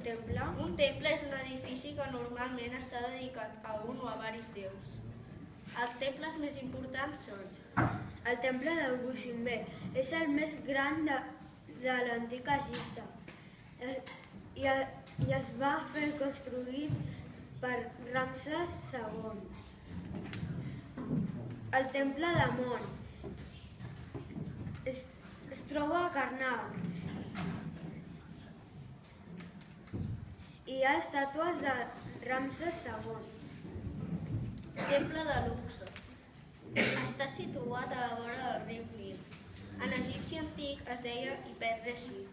temple? Un temple és un edifici que normalment està dedicat a un o a diversos déus. Els temples més importants són el temple de Gusimbé. És el més gran de l'antic Egipte i es va fer construït per Ramses II. El temple d'Amon es troba a Karnak. Hi ha estàtues de Ramses II. Temple de Luxor. Està situat a la vora del riu Nil. En egipci antic es deia Hipet-Resit.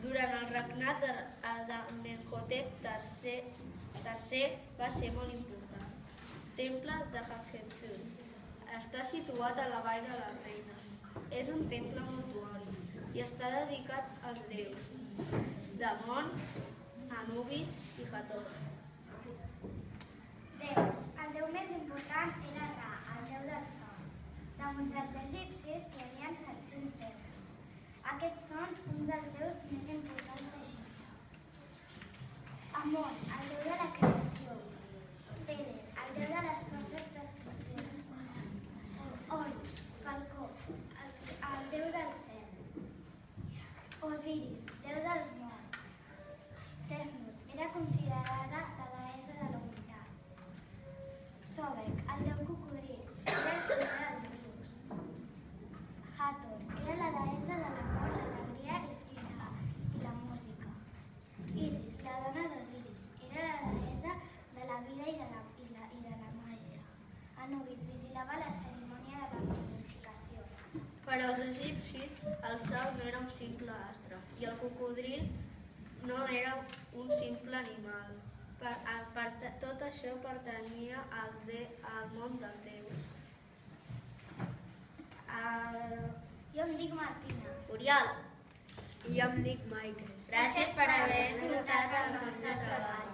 Durant el regnat d'Amenhotep III va ser molt important. Temple de Hatshepsut. Està situat a la vall de les Reines. És un temple mortuori i està dedicat als déus d'Amon, Anubis i Hathor. Déus. El déu més important era Ra, el déu del sol. Segons els egipcis, hi havia 700 déus. Aquests són uns dels déus més importants d'Egipte. Amon, el déu de la creació. Seder, el déu de les forces destructores. Horus, falcó, el déu del cel. Osiris, déu dels morts. Tefnut, era considerada la deessa de la unitat. Sobek, el déu cocodril, era el senyor dels rius. Hathor, era la deessa de l'amor, l'alegria i la música. Isis, la dona d'Osiris, era la deessa de la vida i de la màgia. Anubis vigilava la cerimònia de la purificació. Per als egipcis, el sol no era un simple astre i el cocodril no era un simple animal. Tot això pertanyia al món dels déus. Jo em dic Martina. Oriol, I jo em dic Michael. gràcies per haver escoltat el nostre treball.